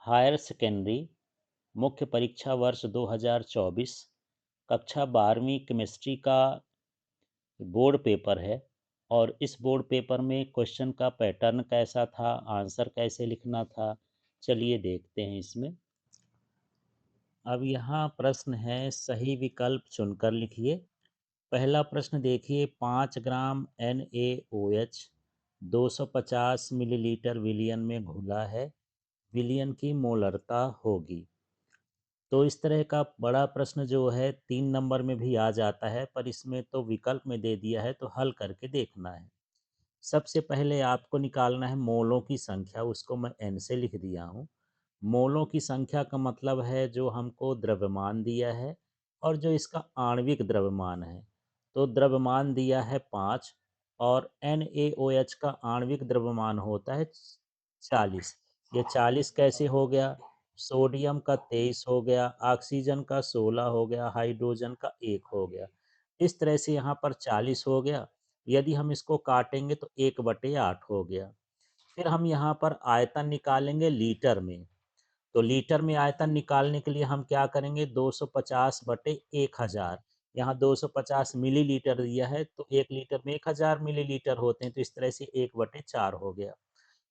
Higher secondary मुख्य परीक्षा वर्ष 2024 कक्षा 12वीं केमिस्ट्री का बोर्ड पेपर है। और इस बोर्ड पेपर में क्वेश्चन का पैटर्न कैसा था, आंसर कैसे लिखना था, चलिए देखते हैं इसमें। अब यहाँ प्रश्न है, सही विकल्प चुनकर लिखिए। पहला प्रश्न देखिए, 5 ग्राम NaOH 250 मिलीलीटर विलियन में घुला है, विलियन की मोलरता होगी। तो इस तरह का बड़ा प्रश्न जो है 3 नंबर में भी आ जाता है, पर इसमें तो विकल्प में दे दिया है तो हल करके देखना है। सबसे पहले आपको निकालना है मोलों की संख्या, उसको मैं n से लिख दिया हूँ। मोलों की संख्या का मतलब है जो हमको द्रव्यमान दिया है और जो इसका आणविक द्रव्यमान है। तो द्रव्यमान दिया है 5 और NaOH का आणविक द्रव्यमान होता है 40। ये 40 कैसे हो गया? सोडियम का 23 हो गया, ऑक्सीजन का 16 हो गया, हाइड्रोजन का 1 हो गया। इस तरह से यहाँ पर 40 हो गया। यदि हम इसको काटेंगे तो 1/8 हो गया। फिर हम यहाँ पर आयतन निकालेंगे लीटर में। तो लीटर में आयतन निकालने के लिए हम क्या करेंगे, 250/1000। यहाँ 250 मिलीलीटर दिया है तो 1 लीटर में 1000 मिलीलीटर होते हैं, तो इस तरह से 1/4 हो गया।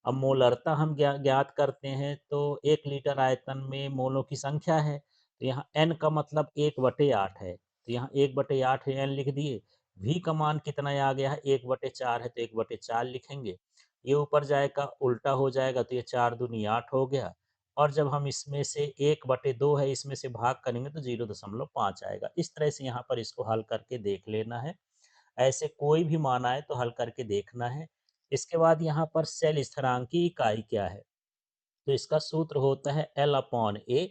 अब मोलरता हम ज्ञात करते हैं, तो 1 लीटर आयतन में मोलों की संख्या है, तो यहाँ n का मतलब 1/8 है, तो यहाँ 1/8 n लिख दिए। v का मान कितना आ गया है, 1/4 है, तो 1/4 लिखेंगे। ये ऊपर जाएगा उल्टा हो जाएगा, तो ये 4 दूनी 8 हो गया। और जब हम इसमें से 1/2 है इसमें से भाग करेंगे तो 0.5 आएगा। इस तरह से यहाँ पर इसको हल करके देख लेना है। ऐसे कोई भी मान आए तो हल करके देखना है। इसके बाद यहाँ पर सेल स्थिरांक की इकाई क्या है, तो इसका सूत्र होता है L/A।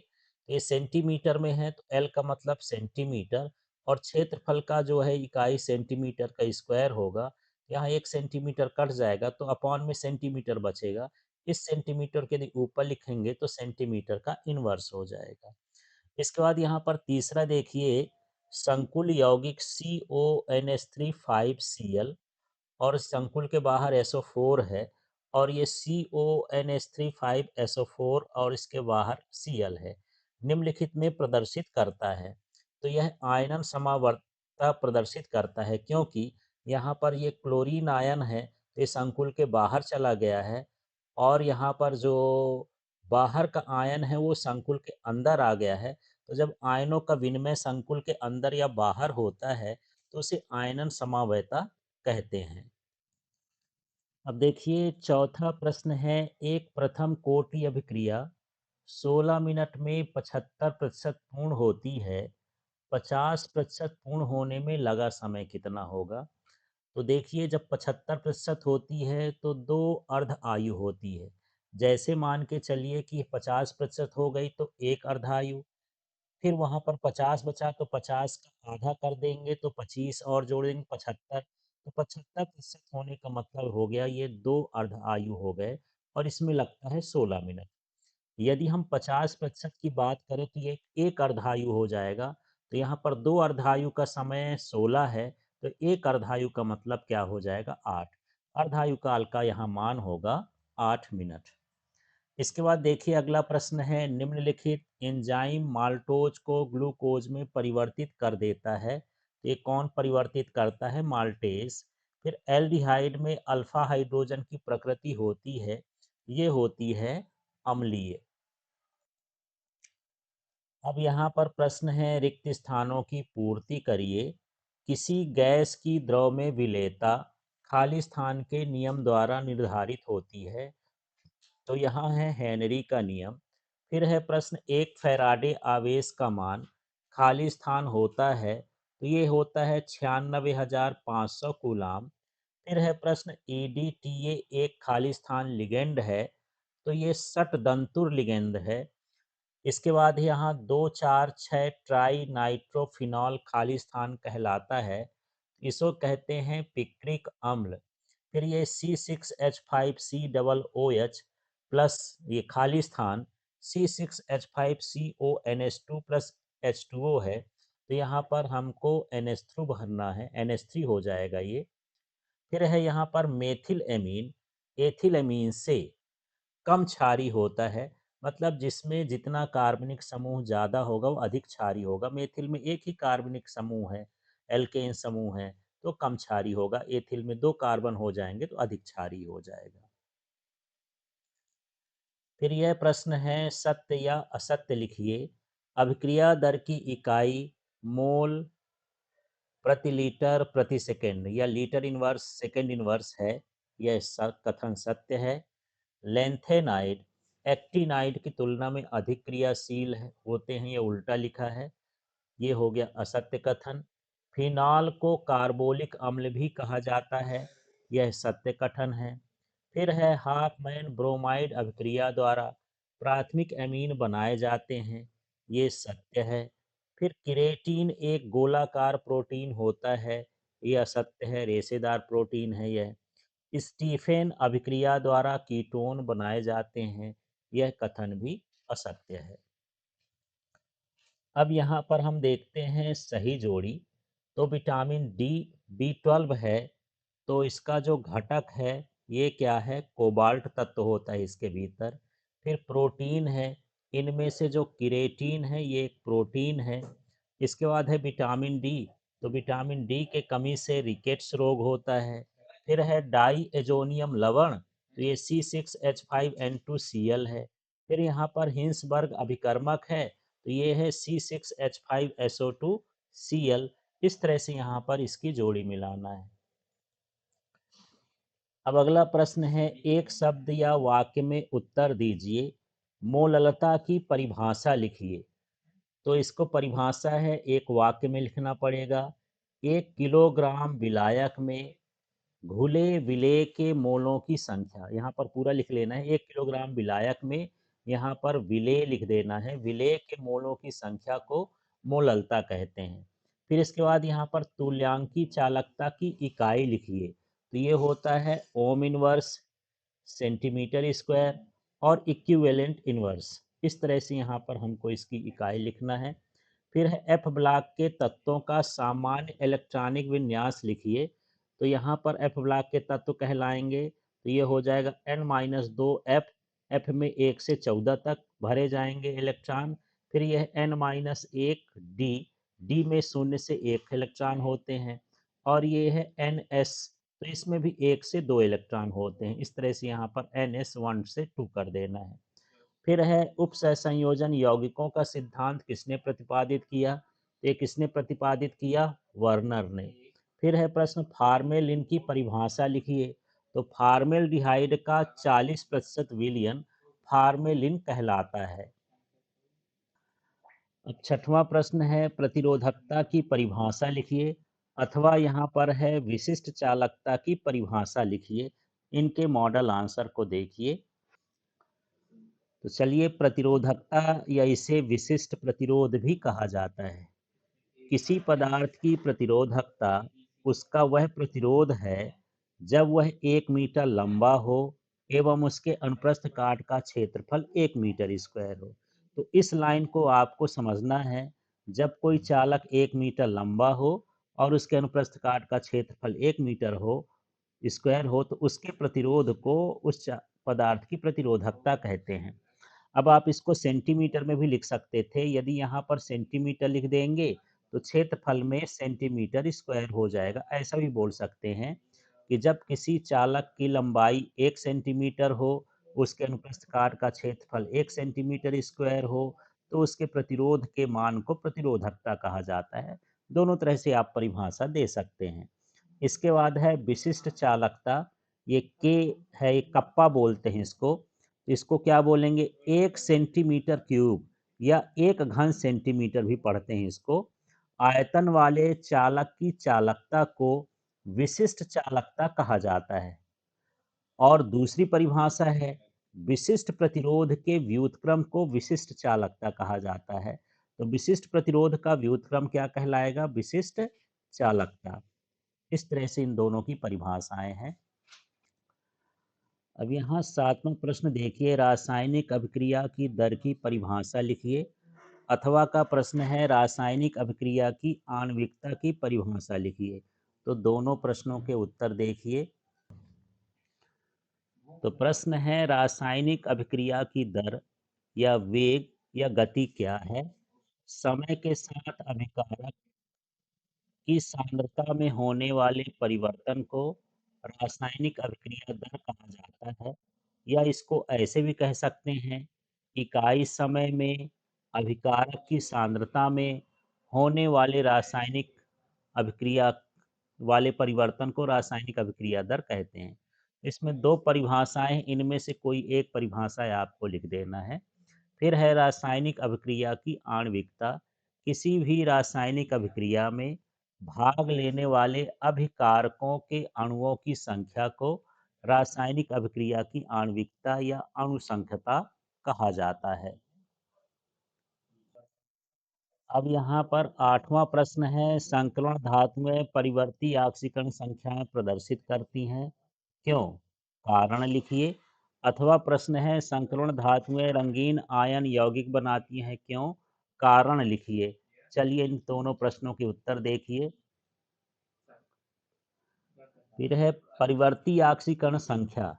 ये सेंटीमीटर में है, तो L का मतलब सेंटीमीटर, और क्षेत्रफल का जो है इकाई सेंटीमीटर का स्क्वायर होगा। यहाँ 1 सेंटीमीटर कट जाएगा तो अपॉन में सेंटीमीटर बचेगा। इस सेंटीमीटर के यदि ऊपर लिखेंगे तो सेंटीमीटर का इनवर्स हो जाएगा। इसके बाद यहाँ पर तीसरा देखिए, संकुल यौगिक CONH3 5Cl और संकुल के बाहर SO4 है, और ये CONH3 5SO4 और इसके बाहर Cl है, निम्नलिखित में प्रदर्शित करता है। तो यह आयनन समावर्तता प्रदर्शित करता है, क्योंकि यहाँ पर ये क्लोरीन आयन है, तो ये संकुल के बाहर चला गया है, और यहाँ पर जो बाहर का आयन है वो संकुल के अंदर आ गया है। तो जब आयनों का विनिमय संकुल के अंदर या बाहर होता है तो उसे आयनन समावयता कहते हैं। अब देखिए चौथा प्रश्न है, एक प्रथम कोटि अभिक्रिया 16 मिनट में 75% पूर्ण होती है, 50% पूर्ण होने में लगा समय कितना होगा? तो देखिए जब 75% होती है तो 2 अर्ध आयु होती है। जैसे मान के चलिए कि 50% हो गई तो 1 अर्ध आयु, फिर वहाँ पर 50 बचा तो 50 का आधा कर देंगे तो 25 और जोड़ देंगे 75। तो 75% होने का मतलब हो गया ये 2 अर्ध आयु हो गए, और इसमें लगता है 16 मिनट। यदि हम 50% की बात करें तो ये एक अर्धायु हो जाएगा। तो यहाँ पर 2 अर्धायु का समय 16 है, तो एक अर्धायु का मतलब क्या हो जाएगा, 8। अर्धायु काल का यहाँ मान होगा 8 मिनट। इसके बाद देखिए अगला प्रश्न है, निम्नलिखित एंजाइम माल्टोज को ग्लूकोज में परिवर्तित कर देता है, तो ये कौन परिवर्तित करता है, माल्टेज। फिर एल्डिहाइड में अल्फा हाइड्रोजन की प्रकृति होती है, ये होती है अम्लीय। अब यहाँ पर प्रश्न है, रिक्त स्थानों की पूर्ति करिए। किसी गैस की द्रव में विलेयता खाली स्थान के नियम द्वारा निर्धारित होती है, तो यहाँ है हेनरी का नियम। फिर है प्रश्न, एक फैराडे आवेश का मान खाली स्थान होता है, तो ये होता है 96,500 कूलाम। फिर है प्रश्न, EDTA एक खाली स्थान लिगेंड है, तो ये षटदंतुर लिगेंड है। इसके बाद यहाँ 2,4,6 ट्राई नाइट्रोफिनॉल खाली स्थान कहलाता है, इसको कहते हैं पिक्रिक अम्ल। फिर ये C6H5C OOH प्लस ये खाली स्थान C6H5CONH2 प्लस H2O है, तो यहाँ पर हमको NH3 भरना है, NH3 हो जाएगा ये। फिर है यहाँ पर मेथिल एमीन एथिल एमीन से कम क्षारी होता है, मतलब जिसमें जितना कार्बनिक समूह ज़्यादा होगा वो अधिक क्षारीय होगा। मेथिल में एक ही कार्बनिक समूह है, एल्केन समूह है, तो कम क्षारीय होगा। एथिल में 2 कार्बन हो जाएंगे तो अधिक क्षारीय हो जाएगा। फिर यह प्रश्न है, सत्य या असत्य लिखिए। अभिक्रिया दर की इकाई मोल प्रति लीटर प्रति सेकंड या लीटर इनवर्स सेकंड इनवर्स है। यह कथन सत्य है। लेंथेनाइड एक्टिनाइड की तुलना में अधिक क्रियाशील होते हैं, ये उल्टा लिखा है। ये हो गया असत्य कथन। फिनॉल को कार्बोलिक अम्ल भी कहा जाता है, यह सत्य कथन है। फिर है हाफमैन ब्रोमाइड अभिक्रिया द्वारा प्राथमिक एमीन बनाए जाते हैं, ये सत्य है। फिर किरेटिन एक गोलाकार प्रोटीन होता है, यह असत्य है, रेशेदार प्रोटीन है यह। स्टीफेन अभिक्रिया द्वारा कीटोन बनाए जाते हैं, यह कथन भी असत्य है। अब यहाँ पर हम देखते हैं सही जोड़ी। तो विटामिन डी B12 है, तो इसका जो घटक है ये क्या है, कोबाल्ट तत्व होता है इसके भीतर। फिर प्रोटीन है, इनमें से जो किरेटिन है ये एक प्रोटीन है। इसके बाद है विटामिन डी, तो विटामिन डी के कमी से रिकेट्स रोग होता है। फिर है डाई एजोनियम लवण, तो ये C6H5N2Cl है। फिर यहाँ पर हिंसबर्ग अभिकर्मक है, तो ये है C6H5SO2Cl। इस तरह से यहाँ पर इसकी जोड़ी मिलाना है। अब अगला प्रश्न है, एक शब्द या वाक्य में उत्तर दीजिए। मोललता की परिभाषा लिखिए। तो इसको परिभाषा है एक वाक्य में लिखना पड़ेगा। 1 किलोग्राम विलायक में घुले विलेय के मोलों की संख्या, यहाँ पर पूरा लिख लेना है। 1 किलोग्राम विलायक में यहाँ पर विलेय लिख देना है। विलेय के मोलों की संख्या को मोललता कहते हैं। फिर इसके बाद यहाँ पर तुल्यांकी चालकता की इकाई लिखिए। तो ये होता है ओम इनवर्स, सेंटीमीटर स्क्वायर और इक्विवेलेंट इनवर्स। इस तरह से यहाँ पर हमको इसकी इकाई लिखना है। फिर है एफ ब्लॉक के तत्वों का सामान्य इलेक्ट्रॉनिक विन्यास लिखिए। तो यहाँ पर एफ ब्लॉक के तत्व कहलाएंगे, तो ये हो जाएगा N-2 एफ में 1 से 14 तक भरे जाएंगे इलेक्ट्रॉन। फिर यह N-1 डी में 0 से 1 इलेक्ट्रॉन होते हैं। और ये है NS, तो इसमें भी 1 से 2 इलेक्ट्रॉन होते हैं। इस तरह से यहाँ पर NS1 से 2 कर देना है। फिर है उप सहसंयोजन यौगिकों का सिद्धांत किसने प्रतिपादित किया। ये किसने प्रतिपादित किया, वर्नर ने। फिर है प्रश्न, फार्मेलिन की परिभाषा लिखिए। तो फार्मेल्डिहाइड का 40% विलयन फार्मेलिन कहलाता है। अब छठवां प्रश्न है, प्रतिरोधकता की परिभाषा लिखिए, अथवा यहाँ पर है विशिष्ट चालकता की परिभाषा लिखिए। इनके मॉडल आंसर को देखिए। तो चलिए, प्रतिरोधकता या इसे विशिष्ट प्रतिरोध भी कहा जाता है। किसी पदार्थ की प्रतिरोधकता उसका वह प्रतिरोध है जब वह 1 मीटर लंबा हो एवं उसके अनुप्रस्थ काट का क्षेत्रफल 1 मीटर स्क्वायर हो। तो इस लाइन को आपको समझना है। जब कोई चालक 1 मीटर लंबा हो और उसके अनुप्रस्थ काट का क्षेत्रफल 1 मीटर हो स्क्वायर हो, तो उसके प्रतिरोध को उस पदार्थ की प्रतिरोधकता कहते हैं। अब आप इसको सेंटीमीटर में भी लिख सकते थे। यदि यहाँ पर सेंटीमीटर लिख देंगे तो क्षेत्रफल में सेंटीमीटर स्क्वायर हो जाएगा। ऐसा भी बोल सकते हैं कि जब किसी चालक की लंबाई 1 सेंटीमीटर हो, उसके अनुप्रस्थ काट का क्षेत्रफल 1 सेंटीमीटर स्क्वायर हो, तो उसके प्रतिरोध के मान को प्रतिरोधकता कहा जाता है। दोनों तरह से आप परिभाषा दे सकते हैं। इसके बाद है विशिष्ट चालकता। ये के है, ये कप्पा बोलते हैं इसको। इसको क्या बोलेंगे, 1 सेंटीमीटर क्यूब या 1 घन सेंटीमीटर भी पढ़ते हैं इसको। आयतन वाले चालक की चालकता को विशिष्ट चालकता कहा जाता है। और दूसरी परिभाषा है, विशिष्ट प्रतिरोध के व्युत्क्रम को विशिष्ट चालकता कहा जाता है। तो विशिष्ट प्रतिरोध का व्युत्क्रम क्या कहलाएगा, विशिष्ट चालकता। इस तरह से इन दोनों की परिभाषाएं हैं। अब यहाँ 7वां प्रश्न देखिए, रासायनिक अभिक्रिया की दर की परिभाषा लिखिए। अथवा का प्रश्न है, रासायनिक अभिक्रिया की आणविकता की परिभाषा लिखिए। तो दोनों प्रश्नों के उत्तर देखिए। तो प्रश्न है, रासायनिक अभिक्रिया की दर या वेग या गति क्या है? समय के साथ अभिकारक की सांद्रता में होने वाले परिवर्तन को रासायनिक अभिक्रिया दर कहा जाता है, या इसको ऐसे भी कह सकते हैं, इकाई समय में अभिकारक की सांद्रता में होने वाले रासायनिक अभिक्रिया वाले परिवर्तन को रासायनिक अभिक्रिया दर कहते हैं। इसमें दो परिभाषाएं, इनमें से कोई एक परिभाषा आपको लिख देना है। फिर है रासायनिक अभिक्रिया की आणविकता। किसी भी रासायनिक अभिक्रिया में भाग लेने वाले अभिकारकों के अणुओं की संख्या को रासायनिक अभिक्रिया की आणविकता या अणुसंख्यता कहा जाता है। अब यहाँ पर 8वां प्रश्न है, संकरण धातुएं परिवर्ती ऑक्सीकरण संख्याएं प्रदर्शित करती हैं, क्यों? कारण लिखिए। अथवा प्रश्न है, संकरण धातुएं रंगीन आयन यौगिक बनाती हैं, क्यों? कारण लिखिए। चलिए इन दोनों प्रश्नों के उत्तर देखिए। फिर है परिवर्ती ऑक्सीकरण संख्या,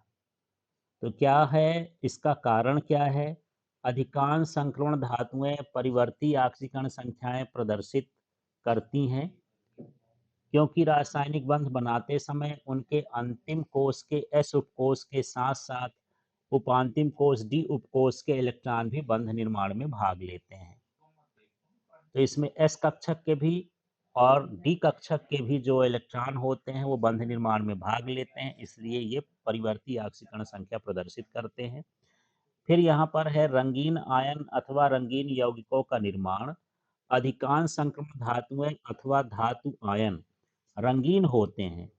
तो क्या है इसका कारण क्या है? अधिकांश संकरण धातुएं परिवर्ती ऑक्सीकरण संख्याएं प्रदर्शित करती हैं, क्योंकि रासायनिक बंध बनाते समय उनके अंतिम कोष के एस उपकोष के साथ साथ उपांतिम कोष डी उपकोष के इलेक्ट्रॉन भी बंध निर्माण में भाग लेते हैं। तो इसमें एस कक्षक के भी और डी कक्षक के भी जो इलेक्ट्रॉन होते हैं वो बंध निर्माण में भाग लेते हैं, इसलिए ये परिवर्ती ऑक्सीकरण संख्या प्रदर्शित करते हैं। फिर यहाँ पर है रंगीन आयन अथवा रंगीन यौगिकों का निर्माण। अधिकांश संक्रमण धातुएं अथवा धातु आयन रंगीन होते हैं,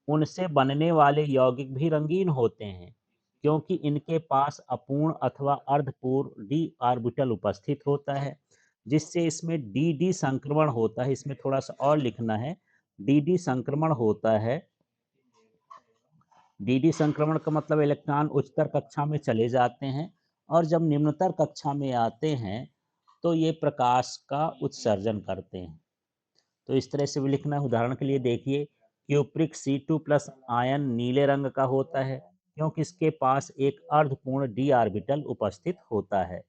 उनसे बनने वाले यौगिक भी रंगीन होते हैं, क्योंकि इनके पास अपूर्ण अथवा अर्धपूर्ण डी ऑर्बिटल उपस्थित होता है, जिससे इसमें डी डी संक्रमण होता है। इसमें थोड़ा सा और लिखना है, डी डी संक्रमण होता है। डी डी संक्रमण का मतलब इलेक्ट्रॉन उच्चतर कक्षा में चले जाते हैं और जब निम्नतर कक्षा में आते हैं तो ये प्रकाश का उत्सर्जन करते हैं। तो इस तरह से भी लिखना है। उदाहरण के लिए देखिए, क्यूप्रिक C2+ आयन नीले रंग का होता है, क्योंकि इसके पास एक अर्धपूर्ण डी ऑर्बिटल उपस्थित होता है।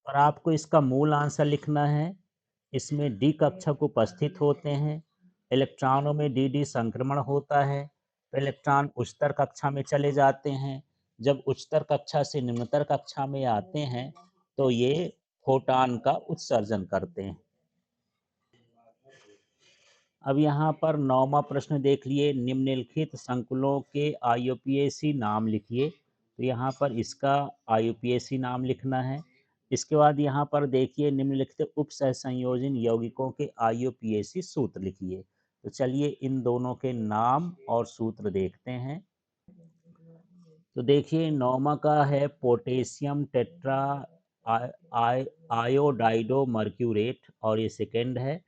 और आपको इसका मूल आंसर लिखना है। इसमें डी कक्षक उपस्थित होते हैं, इलेक्ट्रॉनों में डी डी संक्रमण होता है, तो इलेक्ट्रॉन उच्चतर कक्षा में चले जाते हैं। जब उच्चतर कक्षा से निम्नतर कक्षा में आते हैं तो ये फोटॉन का उत्सर्जन करते हैं। अब यहाँ पर 9वां प्रश्न देख लिए, निम्नलिखित संकुलों के IUPAC नाम लिखिए। तो यहाँ पर इसका IUPAC नाम लिखना है। इसके बाद यहाँ पर देखिए, निम्नलिखित उप सहसंयोजन यौगिकों के IUPAC सूत्र लिखिए। तो चलिए इन दोनों के नाम और सूत्र देखते हैं। तो देखिए 9वां का है पोटेशियम टेट्रा आयोडाइडो मर्क्यूरेट, और ये सेकेंड है।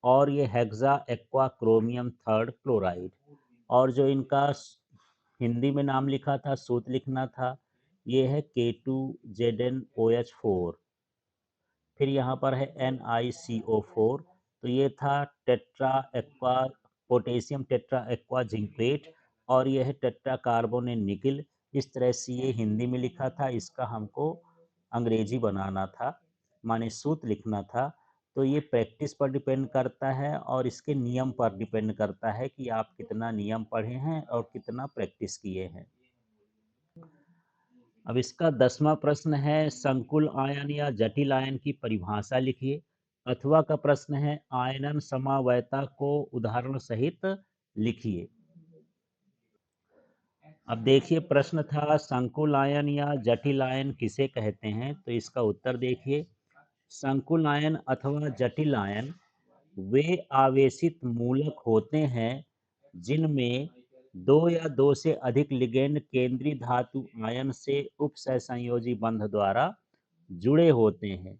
और ये hexa aqua chromium third chloride. और जो इनका हिंदी में नाम लिखा था, सूत्र लिखना था, ये है K2ZnOH4। फिर यहाँ पर है NiCO4। तो ये था tetra aqua potassium tetra aqua जिंकपेट, और ये है टेट्रा कार्बोनेट निकिल। इस तरह से ये हिंदी में लिखा था, इसका हमको अंग्रेजी बनाना था, माने सूत्र लिखना था। तो ये प्रैक्टिस पर डिपेंड करता है और इसके नियम पर डिपेंड करता है कि आप कितना नियम पढ़े हैं और कितना प्रैक्टिस किए हैं। अब इसका 10वां प्रश्न है, संकुल आयन या जटिल आयन की परिभाषा लिखिए। अथवा का प्रश्न है, आयनन समवायता को उदाहरण सहित लिखिए। अब देखिए प्रश्न था, संकुल आयन या जटिल आयन किसे कहते हैं? तो इसका उत्तर देखिए, संकुल आयन अथवा जटिल आयन वे आवेशित मूलक होते हैं जिनमें दो या दो से अधिक लिगेंड केंद्रीय धातु आयन से उपसहसंयोजी बंध द्वारा जुड़े होते हैं।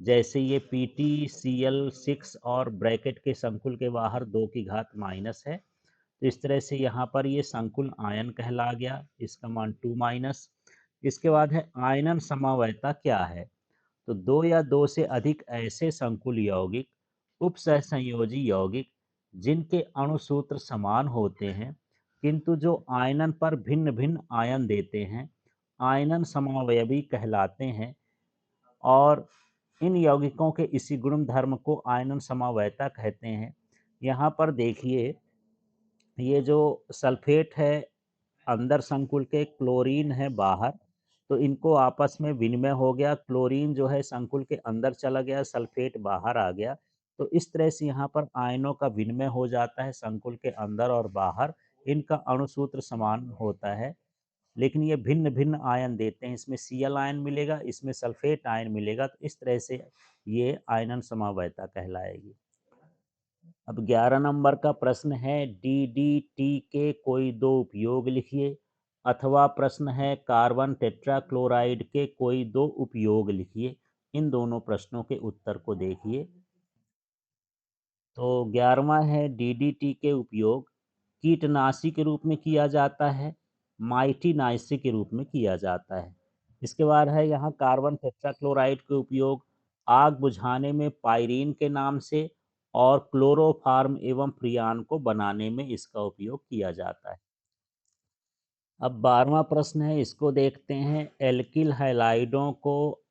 जैसे ये PtCl6 और ब्रैकेट के संकुल के बाहर 2 की घात माइनस है, तो इस तरह से यहाँ पर ये संकुल आयन कहला गया, इसका मान 2 माइनस। इसके बाद है आयनन समवायता क्या है? तो दो या दो से अधिक ऐसे संकुल यौगिक उपसहसंयोजी यौगिक जिनके अणु सूत्र समान होते हैं किंतु जो आयनन पर भिन्न भिन्न आयन देते हैं, आयनन समावयवी कहलाते हैं और इन यौगिकों के इसी गुण धर्म को आयनन समावयता कहते हैं। यहाँ पर देखिए, ये जो सल्फेट है अंदर संकुल के, क्लोरीन है बाहर, तो इनको आपस में विनिमय हो गया, क्लोरीन जो है संकुल के अंदर चला गया, सल्फेट बाहर आ गया। तो इस तरह से यहाँ पर आयनों का विनिमय हो जाता है संकुल के अंदर और बाहर। इनका अणुसूत्र समान होता है, लेकिन ये भिन्न-भिन्न आयन देते हैं। इसमें Cl आयन मिलेगा, इसमें सल्फेट आयन मिलेगा, तो इस तरह से ये आयनन समवायता कहलाएगी। अब 11 नंबर का प्रश्न है, DDT के कोई दो उपयोग लिखिए, अथवा प्रश्न है कार्बन टेट्राक्लोराइड के कोई दो उपयोग लिखिए। इन दोनों प्रश्नों के उत्तर को देखिए। तो 11वां है, DDT के उपयोग कीटनाशी के रूप में किया जाता है, माइटिनाइसी के रूप में किया जाता है। इसके बाद है यहाँ कार्बन टेट्राक्लोराइड के उपयोग आग बुझाने में पायरीन के नाम से और क्लोरोफार्म एवं फ्रियान को बनाने में इसका उपयोग किया जाता है। अब 12वां प्रश्न है, इसको देखते हैं। एल्किल हैलाइडों को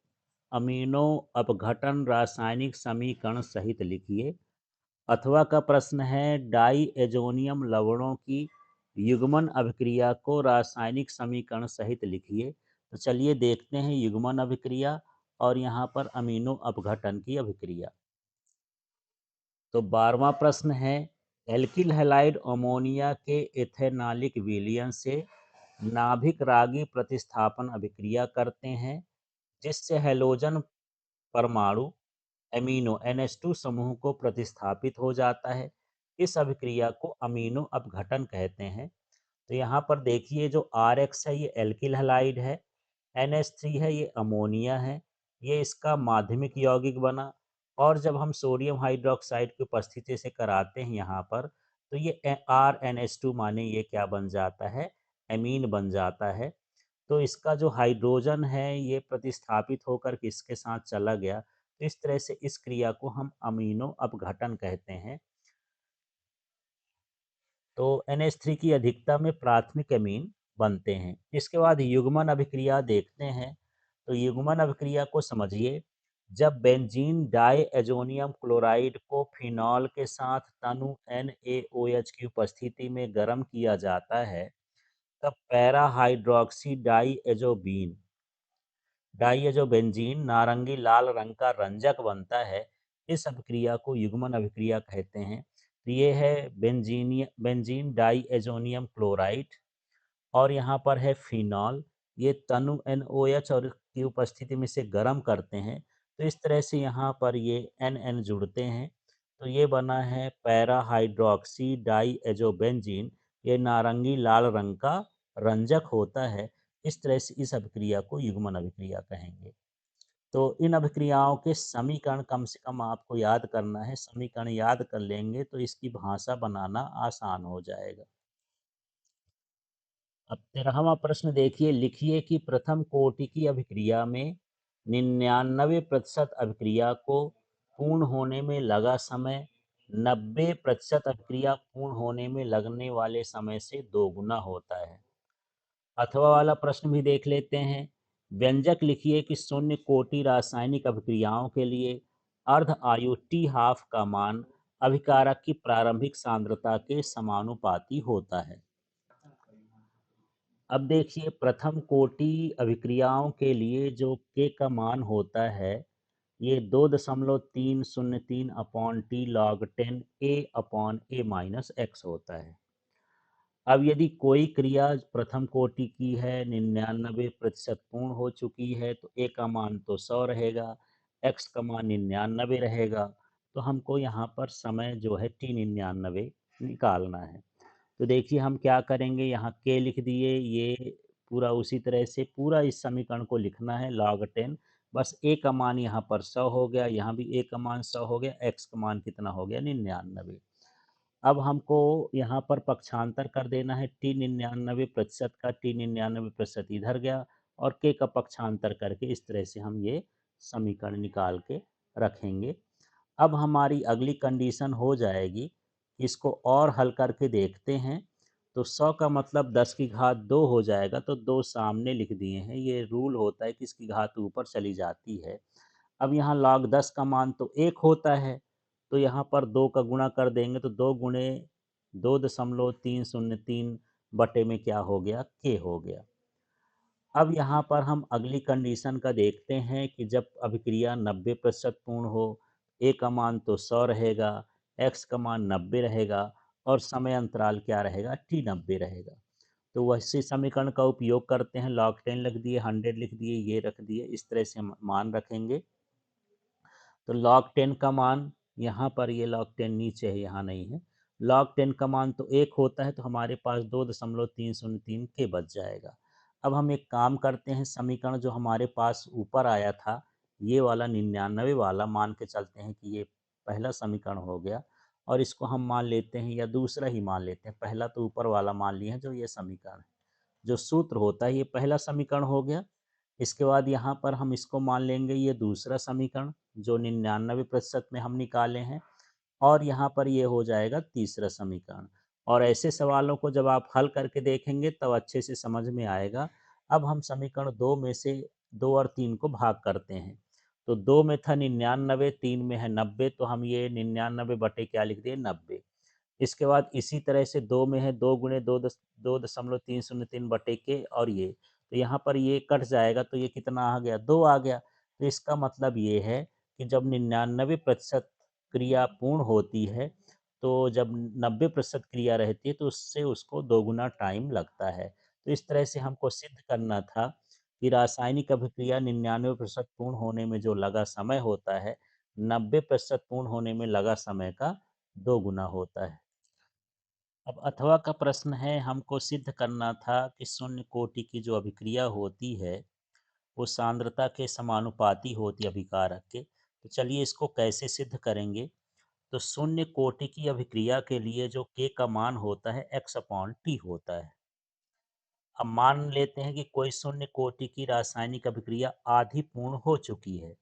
अमीनो अपघटन रासायनिक समीकरण सहित लिखिए। अथवा का प्रश्न है, डाई एजोनियम लवणों की युग्मन अभिक्रिया को रासायनिक समीकरण सहित लिखिए। तो चलिए देखते हैं युग्मन अभिक्रिया और यहाँ पर अमीनो अपघटन की अभिक्रिया। तो 12वां प्रश्न है, एल्किल हैलाइड अमोनिया के एथेनॉलिक विलयन से नाभिक रागी प्रतिस्थापन अभिक्रिया करते हैं, जिससे हैलोजन परमाणु एमिनो NH2 समूह को प्रतिस्थापित हो जाता है। इस अभिक्रिया को अमीनो अपघटन कहते हैं। तो यहाँ पर देखिए, जो RX है ये एल्किल हैलाइड है, NH3 है ये अमोनिया है, ये इसका माध्यमिक यौगिक बना। और जब हम सोडियम हाइड्रोक्साइड की उपस्थिति से कराते हैं यहाँ पर, तो ये RNH2 माने ये क्या बन जाता है, एमीन बन जाता है। तो इसका जो हाइड्रोजन है ये प्रतिस्थापित होकर किसके साथ चला गया, तो इस तरह से इस क्रिया को हम अमीनो अपघटन कहते हैं। तो NH3 की अधिकता में प्राथमिक अमीन बनते हैं। इसके बाद युग्मन अभिक्रिया देखते हैं। तो युग्मन अभिक्रिया को समझिए। जब बेंजीन डाई एजोनियम क्लोराइड को फिनॉल के साथ तनु NaOH की उपस्थिति में गर्म किया जाता है, तब पैरा हाइड्रोक्सी डाइएजोबेंजीन नारंगी लाल रंग का रंजक बनता है। इस अभिक्रिया को युग्मन अभिक्रिया कहते हैं। तो ये है बेंजीन डाइएजोनियम क्लोराइड और यहाँ पर है फिनॉल। ये तनु NOH और की उपस्थिति में से गर्म करते हैं, तो इस तरह से यहाँ पर ये NN जुड़ते हैं। तो ये बना है पैरा हाइड्रोक्सी डाइएजोबेंजीन। ये नारंगी लाल रंग का रंजक होता है। इस तरह से इस अभिक्रिया को युग्मन अभिक्रिया कहेंगे। तो इन अभिक्रियाओं के समीकरण कम से कम आपको याद करना है। समीकरण याद कर लेंगे तो इसकी भाषा बनाना आसान हो जाएगा। अब 13वां प्रश्न देखिए। लिखिए कि प्रथम कोटि की अभिक्रिया में 99% अभिक्रिया को पूर्ण होने में लगा समय 90% अभिक्रिया पूर्ण होने में लगने वाले समय से दोगुना होता है। अथवा वाला प्रश्न भी देख लेते हैं। व्यंजक लिखिए कि शून्य कोटि रासायनिक अभिक्रियाओं के लिए अर्ध आयु टी हाफ का मान अभिकारक की प्रारंभिक सांद्रता के समानुपाती होता है। अब देखिए, प्रथम कोटि अभिक्रियाओं के लिए जो के का मान होता है ये 2.303 upon T log 10 A upon A minus x होता है। अब यदि कोई क्रिया प्रथम कोटि की है, 99% पूर्ण हो चुकी है, तो ए का मान तो 100 रहेगा, एक्स का मान 99 रहेगा। तो हमको यहाँ पर समय जो है T99 निकालना है। तो देखिए हम क्या करेंगे, यहाँ के लिख दिए, ये पूरा उसी तरह से पूरा इस समीकरण को लिखना है log 10। बस ए का मान यहाँ पर 100 हो गया, यहाँ भी ए का मान 100 हो गया, एक्स का मान कितना हो गया 99। अब हमको यहाँ पर पक्षांतर कर देना है। T99% का T99% इधर गया और के का पक्षांतर करके इस तरह से हम ये समीकरण निकाल के रखेंगे। अब हमारी अगली कंडीशन हो जाएगी, इसको और हल करके देखते हैं। तो 100 का मतलब 10 की घात 2 हो जाएगा, तो 2 सामने लिख दिए हैं। ये रूल होता है कि इसकी घात ऊपर चली जाती है। अब यहाँ log 10 का मान तो 1 होता है, तो यहाँ पर 2 का गुणा कर देंगे तो 2 गुणे 2.303 बटे में क्या हो गया, k हो गया। अब यहाँ पर हम अगली कंडीशन का देखते हैं कि जब अभिक्रिया 90% पूर्ण हो, a का मान तो 100 रहेगा, x का मान 90 रहेगा और समय अंतराल क्या रहेगा, t 90 रहेगा। तो वैसे समीकरण का उपयोग करते हैं, log 10 लिख दिए, 100 लिख दिए, ये रख दिए, इस तरह से हम मान रखेंगे। तो log 10 का मान यहाँ पर, ये log 10 नीचे है, यहाँ नहीं है। log 10 का मान तो 1 होता है, तो हमारे पास 2.303 के बच जाएगा। अब हम एक काम करते हैं, समीकरण जो हमारे पास ऊपर आया था, ये वाला 99 वाला मान के चलते हैं कि ये पहला समीकरण हो गया, और इसको हम मान लेते हैं या दूसरा ही मान लेते हैं। पहला तो ऊपर वाला मान लिए हैं जो ये समीकरण है, जो सूत्र होता है, ये पहला समीकरण हो गया। इसके बाद यहाँ पर हम इसको मान लेंगे ये दूसरा समीकरण जो 99% में हम निकाले हैं, और यहाँ पर ये हो जाएगा तीसरा समीकरण। और ऐसे सवालों को जब आप हल करके देखेंगे तब अच्छे से समझ में आएगा। अब हम समीकरण 2 में से 2 और 3 को भाग करते हैं। तो 2 में था 99, 3 में है 90, तो हम ये 99 बटे क्या लिख दिए, 90। इसके बाद इसी तरह से 2 में है 2 गुणे 2.303 बटे के, और ये तो यहाँ पर ये कट जाएगा, तो ये कितना आ गया, 2 आ गया। तो इसका मतलब ये है कि जब 99% क्रिया पूर्ण होती है, तो जब 90% क्रिया रहती है तो उससे उसको दोगुना टाइम लगता है। तो इस तरह से हमको सिद्ध करना था कि रासायनिक अभिक्रिया 99% पूर्ण होने में जो लगा समय होता है, 90% पूर्ण होने में लगा समय का दोगुना होता है। अब अथवा का प्रश्न है, हमको सिद्ध करना था कि शून्य कोटि की जो अभिक्रिया होती है वो सांद्रता के समानुपाती होती है अभिकारक के। तो चलिए इसको कैसे सिद्ध करेंगे। तो शून्य कोटि की अभिक्रिया के लिए जो k का मान होता है x/t होता है। अब मान लेते हैं कि कोई शून्य कोटि की रासायनिक अभिक्रिया आधी पूर्ण हो चुकी है,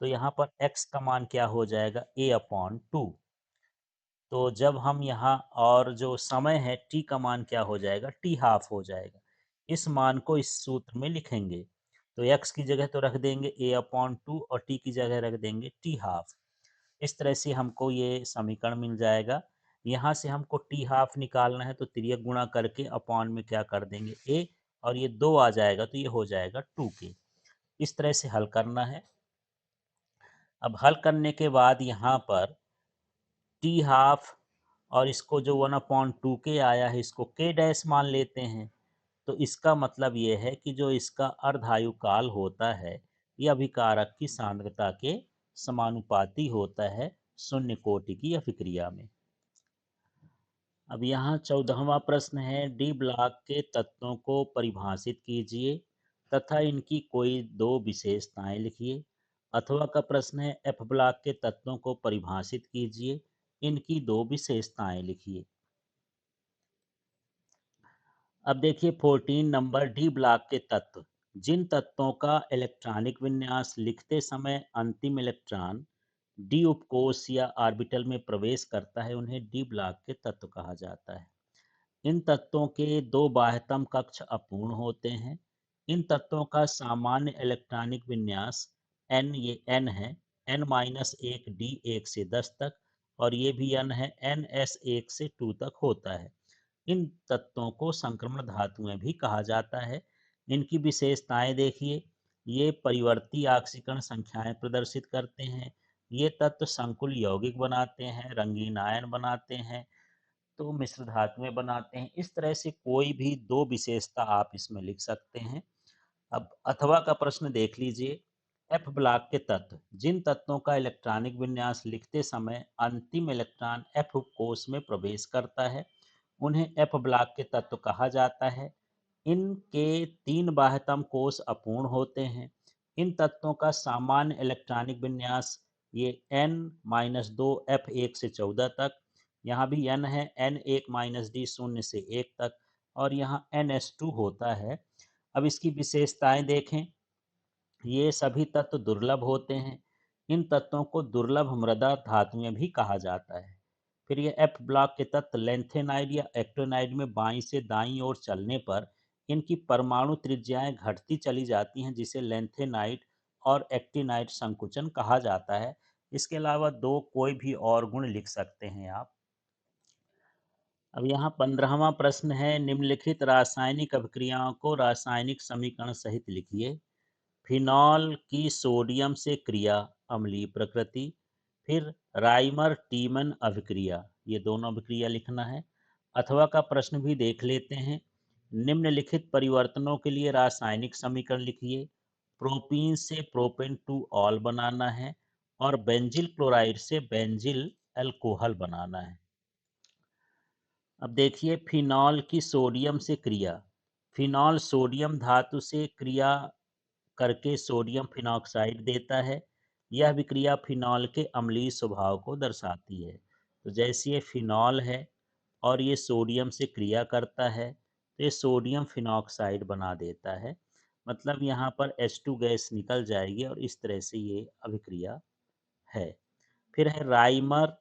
तो यहाँ पर x का मान क्या हो जाएगा, a/2। तो जब हम यहाँ, और जो समय है t का मान क्या हो जाएगा, t हाफ हो जाएगा। इस मान को इस सूत्र में लिखेंगे, तो x की जगह तो रख देंगे a/2 और t की जगह रख देंगे t हाफ। इस तरह से हमको ये समीकरण मिल जाएगा। यहाँ से हमको t हाफ निकालना है, तो तिर्यक गुणा करके अपॉन में क्या कर देंगे, a, और ये 2 आ जाएगा, तो ये हो जाएगा 2k। इस तरह से हल करना है। अब हल करने के बाद यहाँ पर टी हाफ और इसको जो 1/2k आया है, इसको k डैश मान लेते हैं। तो इसका मतलब ये है कि जो इसका अर्धायु काल होता है, ये अभिकारक की सांद्रता के समानुपाती होता है शून्य कोटि की अभिक्रिया में। अब यहाँ 14वां प्रश्न है, डी ब्लॉक के तत्वों को परिभाषित कीजिए तथा इनकी कोई दो विशेषताएं लिखिए। अथवा का प्रश्न है, एफ ब्लॉक के तत्वों को परिभाषित कीजिए, इनकी दो विशेषताएं लिखिए। अब देखिए 14 नंबर, डी ब्लॉक के तत्व, जिन तत्वों का इलेक्ट्रॉनिक विन्यास लिखते समय अंतिम इलेक्ट्रॉन डी उपकोष या ऑर्बिटल में प्रवेश करता है, उन्हें डी ब्लॉक के तत्व कहा जाता है। इन तत्वों के दो बाह्यतम कक्ष अपूर्ण होते हैं। इन तत्वों का सामान्य इलेक्ट्रॉनिक विन्यास n, ये n है, n-1 d 1 से 10 तक, और ये भी n है, ns 1 से 2 तक होता है। इन तत्वों को संक्रमण धातुएं भी कहा जाता है। इनकी विशेषताएं देखिए, ये परिवर्ती ऑक्सीकरण संख्याएं प्रदर्शित करते हैं, ये तत्व संकुल यौगिक बनाते हैं, रंगीन आयन बनाते हैं, तो मिश्र धातुएं बनाते हैं। इस तरह से कोई भी दो विशेषता आप इसमें लिख सकते हैं। अब अथवा का प्रश्न देख लीजिए, एफ ब्लॉक के तत्व, जिन तत्वों का इलेक्ट्रॉनिक विन्यास लिखते समय अंतिम इलेक्ट्रॉन एफ कोष में प्रवेश करता है, उन्हें एफ ब्लॉक के तत्व कहा जाता है। इनके तीन बाह्यतम कोष अपूर्ण होते हैं। इन तत्वों का सामान्य इलेक्ट्रॉनिक विन्यास ये n-2 F1 से 14 तक, यहाँ भी n है, n1-d 0 से 1 तक, और यहाँ ns2 होता है। अब इसकी विशेषताएं देखें, ये सभी तत्व दुर्लभ होते हैं। इन तत्वों को दुर्लभ मृदा धातुएं भी कहा जाता है। फिर ये एफ ब्लॉक के तत्व लेंथेनाइड या एक्टिनाइड में बाईं से दाईं ओर चलने पर इनकी परमाणु त्रिज्याएं घटती चली जाती हैं, जिसे लेंथेनाइड और एक्टिनाइड संकुचन कहा जाता है। इसके अलावा दो कोई भी और गुण लिख सकते हैं आप। अब यहाँ 15वां प्रश्न है, निम्नलिखित रासायनिक अभिक्रियाओं को रासायनिक समीकरण सहित लिखिए। फिनॉल की सोडियम से क्रिया, अम्लीय प्रकृति। फिर राइमर टीमन अभिक्रिया, ये दोनों अभिक्रिया लिखना है। अथवा का प्रश्न भी देख लेते हैं। निम्नलिखित परिवर्तनों के लिए रासायनिक समीकरण लिखिए। प्रोपीन से प्रोपेन टू ऑल बनाना है और बेंजिल क्लोराइड से बेंजिल अल्कोहल बनाना है। अब देखिए फिनॉल की सोडियम से क्रिया। फिनॉल सोडियम धातु से क्रिया करके सोडियम फिनॉक्साइड देता है। यह विक्रिया फिनॉल के अम्लीय स्वभाव को दर्शाती है। तो जैसे ये फिनॉल है और ये सोडियम से क्रिया करता है, तो ये सोडियम फिनॉक्साइड बना देता है। मतलब यहाँ पर H2 गैस निकल जाएगी और इस तरह से ये अभिक्रिया है। फिर है राइमर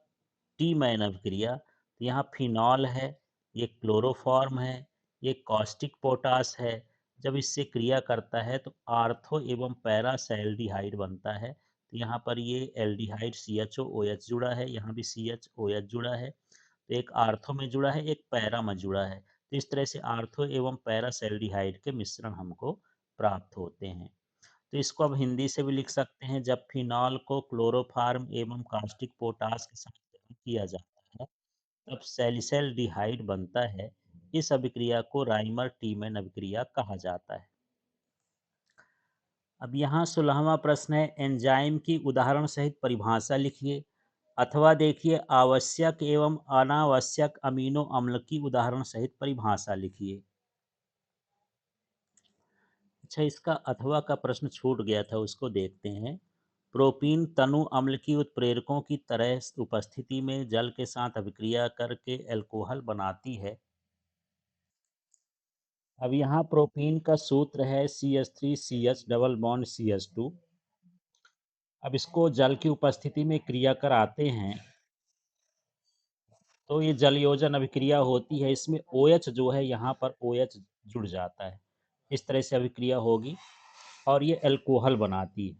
टी मैन अभिक्रिया। तो यहाँ फिनॉल है, ये क्लोरोफॉर्म है, ये कॉस्टिक पोटास है। जब इससे क्रिया करता है तो आर्थो एवं पैरासेल्डिहाइड बनता है। तो यहाँ पर ये एल्डिहाइड CHOOH जुड़ा है, यहाँ भी CHOH जुड़ा है। तो एक आर्थो में जुड़ा है, एक पैरा में जुड़ा है। तो इस तरह से आर्थो एवं पैरासेल्डिहाइड के मिश्रण हमको प्राप्त होते हैं। तो इसको अब हिंदी से भी लिख सकते हैं। जब फिनॉल को क्लोरोफार्म एवं कास्टिक पोटास के साथ दहन किया जाता है, तब सैलिसैल्डिहाइड बनता है। इस अभिक्रिया को राइमर टीमैन अभिक्रिया कहा जाता है। अब यहाँ 16वां प्रश्न है, एंजाइम की उदाहरण सहित परिभाषा लिखिए। अथवा देखिए आवश्यक एवं अनावश्यक अमीनो अम्ल की उदाहरण सहित परिभाषा लिखिए। अच्छा, इसका अथवा का प्रश्न छूट गया था, उसको देखते हैं। प्रोपीन तनु अम्ल की उत्प्रेरकों की तरह उपस्थिति में जल के साथ अभिक्रिया करके अल्कोहल बनाती है। अब यहाँ प्रोपीन का सूत्र है CH3CH डबल बॉन्ड CH2। अब इसको जल की उपस्थिति में क्रिया कराते हैं तो ये जल योजन अभिक्रिया होती है। इसमें OH जो है, यहाँ पर OH जुड़ जाता है। इस तरह से अभिक्रिया होगी और ये अल्कोहल बनाती है।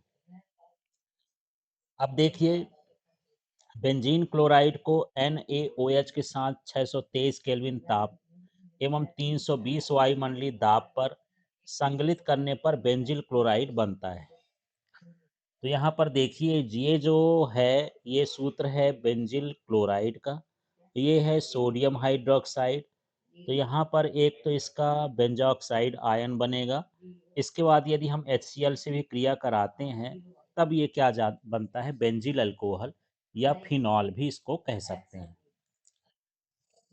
अब देखिए बेंजीन क्लोराइड को NaOH के साथ 623 केल्विन ताप एवं 320 वायुमंडलीय दाब पर संगलित करने पर बेंजिल क्लोराइड बनता है। तो यहाँ पर देखिए ये जो है, ये सूत्र है बेंजिल क्लोराइड का। ये है सोडियम हाइड्रोक्साइड। तो यहाँ पर एक तो इसका बेंजोक्साइड आयन बनेगा। इसके बाद यदि हम HCl से भी क्रिया कराते हैं, तब ये क्या बनता है, बेंजिल अल्कोहल या फिनॉल भी इसको कह सकते हैं।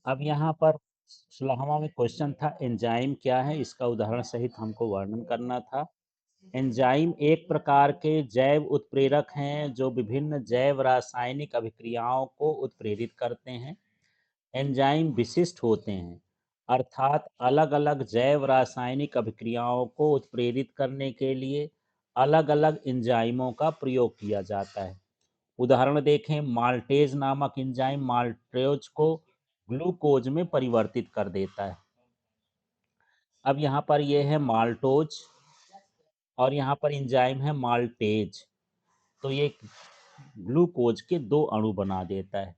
अब यहाँ पर 16वां में क्वेश्चन था एंजाइम क्या है, इसका उदाहरण सहित हमको वर्णन करना था। एंजाइम एक प्रकार के जैव उत्प्रेरक हैं जो विभिन्न जैव रासायनिक अभिक्रियाओं को उत्प्रेरित करते हैं। एंजाइम विशिष्ट होते हैं, अर्थात अलग अलग जैव रासायनिक अभिक्रियाओं को उत्प्रेरित करने के लिए अलग अलग एंजाइमों का प्रयोग किया जाता है। उदाहरण देखें, माल्टेज नामक एंजाइम माल्टोज को ग्लूकोज में परिवर्तित कर देता है। अब यहाँ पर यह है माल्टोज और यहाँ पर एंजाइम है माल्टेज। तो ये ग्लूकोज के दो अणु बना देता है।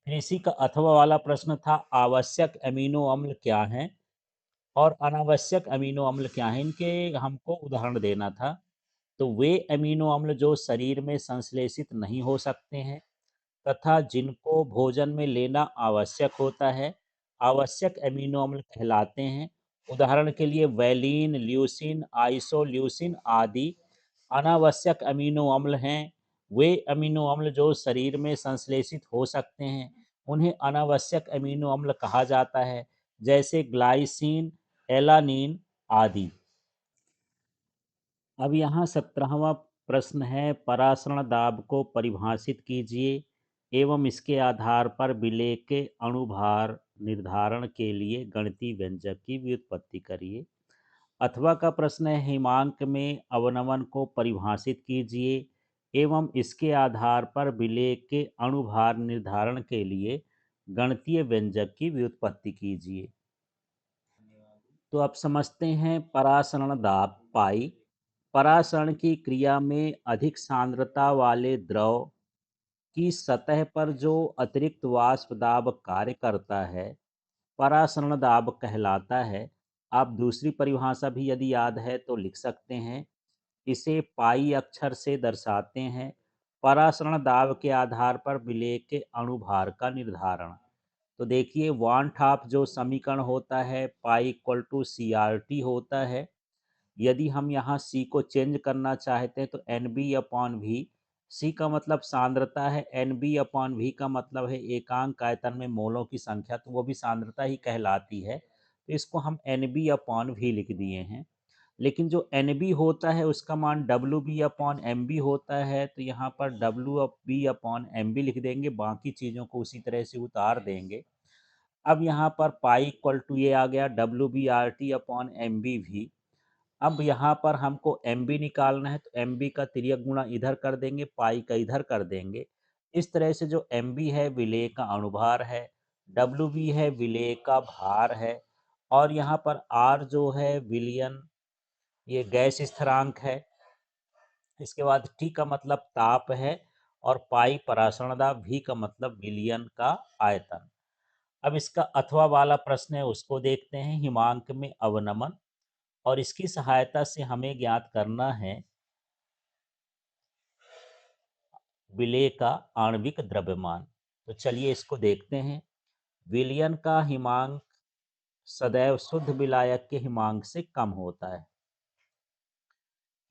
फिर इसी का अथवा वाला प्रश्न था, आवश्यक अमीनो अम्ल क्या हैं और अनावश्यक अमीनो अम्ल क्या हैं, इनके हमको उदाहरण देना था। तो वे अमीनो अम्ल जो शरीर में संश्लेषित नहीं हो सकते हैं तथा जिनको भोजन में लेना आवश्यक होता है, आवश्यक अमीनो अम्ल कहलाते हैं। उदाहरण के लिए वैलीन, ल्यूसीन, आइसोल्यूसिन आदि अनावश्यक अमीनो अम्ल हैं। वे अमीनो अम्ल जो शरीर में संश्लेषित हो सकते हैं, उन्हें अनावश्यक अमीनो अम्ल कहा जाता है, जैसे ग्लाइसिन, एलानिन आदि। अब यहाँ 17वां प्रश्न है, परासरण दाब को परिभाषित कीजिए एवं इसके आधार पर विलेय के अणुभार निर्धारण के लिए गणितीय व्यंजक की व्युत्पत्ति करिए। अथवा का प्रश्न है, हिमांक में अवनमन को परिभाषित कीजिए एवं इसके आधार पर विलेय के अणुभार निर्धारण के लिए गणितीय व्यंजक की व्युत्पत्ति कीजिए। तो अब समझते हैं परासरण दाब पाई। परासरण की क्रिया में अधिक सांद्रता वाले द्रव की सतह पर जो अतिरिक्त वाष्प दाब कार्य करता है, परासरण दाब कहलाता है। आप दूसरी परिभाषा भी यदि याद है तो लिख सकते हैं। इसे पाई अक्षर से दर्शाते हैं। परासरण दाब के आधार पर विलेय के अणुभार का निर्धारण। तो देखिए वान हाफ जो समीकरण होता है pi equal to C R T होता है। यदि हम यहाँ सी को चेंज करना चाहते हैं तो एन बी अपॉन वी। सी का मतलब सांद्रता है, एन बी अपॉन वी का मतलब है एकांक आयतन में मोलों की संख्या, तो वो भी सांद्रता ही कहलाती है। तो इसको हम एन बी अपॉन वी लिख दिए हैं। लेकिन जो एन बी होता है उसका मान W B upon M B होता है, तो यहाँ पर W B upon M B लिख देंगे, बाकी चीज़ों को उसी तरह से उतार देंगे। अब यहाँ पर पाई इक्वल टू ये आ गया W B R T upon M B भी। अब यहाँ पर हमको एम बी निकालना है, तो एम बी का तिर्यक गुणा इधर कर देंगे, पाई का इधर कर देंगे। इस तरह से जो एम बी है विलेय का अणुभार है, डब्ल्यू बी है विलेय का भार है, और यहाँ पर आर जो है विलियन, ये गैस स्थिरांक है। इसके बाद टी का मतलब ताप है, और पाई परासरण दाब, भी का मतलब विलियन का आयतन। अब इसका अथवा वाला प्रश्न है उसको देखते हैं। हिमांक में अवनमन, और इसकी सहायता से हमें ज्ञात करना है विलेय का आणविक द्रव्यमान। तो चलिए इसको देखते हैं। विलयन का हिमांक सदैव शुद्ध विलायक के हिमांक से कम होता है।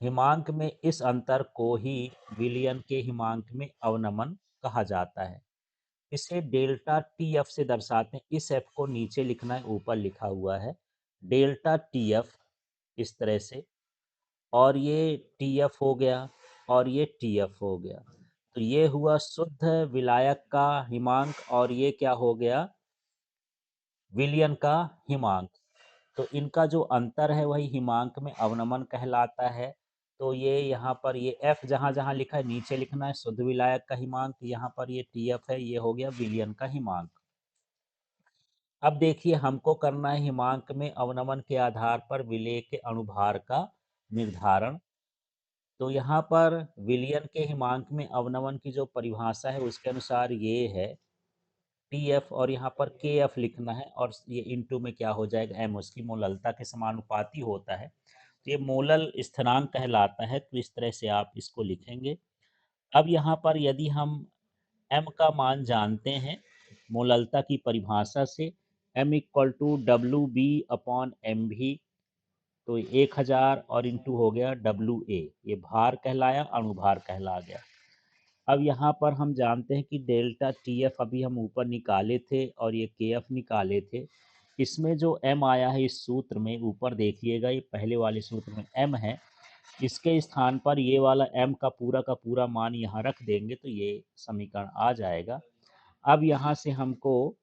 हिमांक में इस अंतर को ही विलयन के हिमांक में अवनमन कहा जाता है। इसे डेल्टा टी एफ से दर्शाते हैं। इस एफ को नीचे लिखना है, ऊपर लिखा हुआ है डेल्टा टी एफ, इस तरह से। और ये टी एफ हो गया, और ये टी एफ हो गया। तो ये हुआ शुद्ध विलायक का हिमांक, और ये क्या हो गया, विलयन का हिमांक। तो इनका जो अंतर है वही हिमांक में अवनमन कहलाता है। तो ये यहाँ पर ये एफ जहाँ जहाँ लिखा है नीचे लिखना है शुद्ध विलायक का हिमांक, यहाँ पर ये टी एफ है, ये हो गया विलयन का हिमांक। अब देखिए हमको करना है हिमांक में अवनमन के आधार पर विलेय के अणुभार का निर्धारण। तो यहाँ पर विलयन के हिमांक में अवनमन की जो परिभाषा है उसके अनुसार ये है टी एफ, और यहाँ पर के एफ लिखना है, और ये इनटू में क्या हो जाएगा एम, उसकी मोललता के समानुपाती होता है। तो ये मोलल स्थिरांक कहलाता है। तो इस तरह से आप इसको लिखेंगे। अब यहाँ पर यदि हम एम का मान जानते हैं मोललता की परिभाषा से, M equal to W B upon M भी। तो 1000 और इंटू हो गया डब्ल्यू ए, ये भार कहलाया, अणुभार कहला गया। अब यहाँ पर हम जानते हैं कि डेल्टा टी एफ अभी हम ऊपर निकाले थे, और ये के एफ निकाले थे। इसमें जो एम आया है इस सूत्र में, ऊपर देखिएगा ये पहले वाले सूत्र में एम है, इसके स्थान पर ये वाला एम का पूरा मान यहाँ रख देंगे तो ये समीकरण आ जाएगा। अब यहाँ से हमको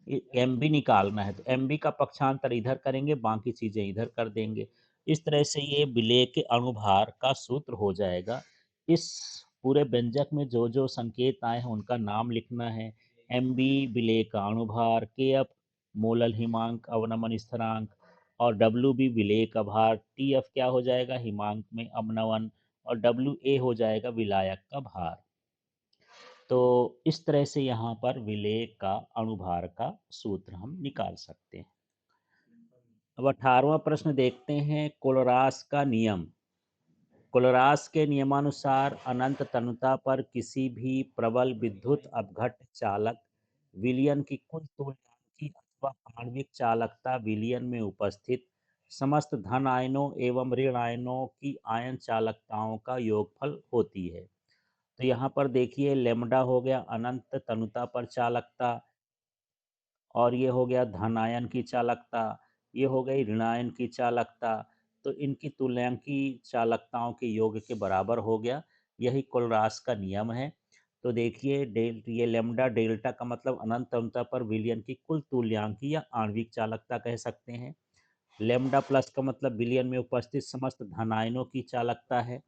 एम बी निकालना है, तो एम बी का पक्षांतर इधर करेंगे, बाकी चीज़ें इधर कर देंगे। इस तरह से ये विलेय के अणुभार का सूत्र हो जाएगा। इस पूरे व्यंजक में जो जो संकेत आए हैं उनका नाम लिखना है। एम बी विलेय का अणुभार, के एफ मोलल हिमांक अवनमन स्थिरांक, और डब्ल्यू बी विलेय का भार, टी एफ क्या हो जाएगा हिमांक में अवनमन, और डब्ल्यू ए हो जाएगा विलायक का भार। तो इस तरह से यहाँ पर विलेय का अणुभार का सूत्र हम निकाल सकते हैं। अब 18वां प्रश्न देखते हैं, कोलरास का नियम। कोलरास के नियमानुसार अनंत तनुता पर किसी भी प्रबल विद्युत अपघट्य चालक विलयन की कुल तुल्यांकी अथवा आणविक चालकता विलयन में उपस्थित समस्त धन आयनों एवं ऋण आयनों की आयन चालकताओं का योगफल होती है। तो यहाँ पर देखिए लेमडा हो गया अनंत तनुता पर चालकता, और ये हो गया धनायन की चालकता, ये हो गई ऋणायन की चालकता। तो इनकी तुल्यांकी चालकताओं के योग के बराबर हो गया। यही कोलरास का नियम है। तो देखिए ये लेमडा डेल्टा का मतलब अनंत तनुता पर विलयन की कुल तुल्यांकी या आणविक चालकता कह सकते हैं। लेमडा प्लस का मतलब विलयन में उपस्थित समस्त धनायनों की चालकता है,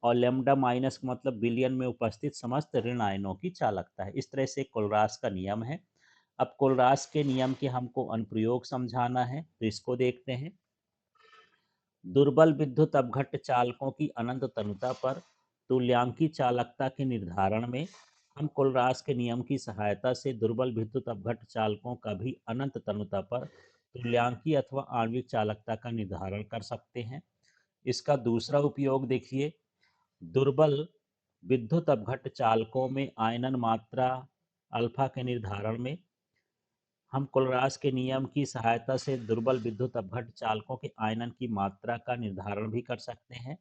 और लेमडा माइनस का मतलब विलयन में उपस्थित समस्त ऋण आयनों की चालकता है। इस तरह से कोलरास का नियम है। अब कोलरास के नियम के हमको अनुप्रयोग समझाना है, तो इसको देखते हैं। दुर्बल विद्युत अपघट्य चालकों की अनंत तनुता पर तुल्यांकी चालकता के निर्धारण में हम कोलरास के नियम की सहायता से दुर्बल विद्युत अपघट्य चालकों का भी अनंत तनुता पर तुल्यांकी अथवा आणविक चालकता का निर्धारण कर सकते हैं। इसका दूसरा उपयोग देखिए, दुर्बल विद्युत अपघट्य चालकों में आयनन मात्रा अल्फा के निर्धारण में हम कोलरास के नियम की सहायता से दुर्बल विद्युत अपघट्य चालकों के आयनन की मात्रा का निर्धारण भी कर सकते हैं।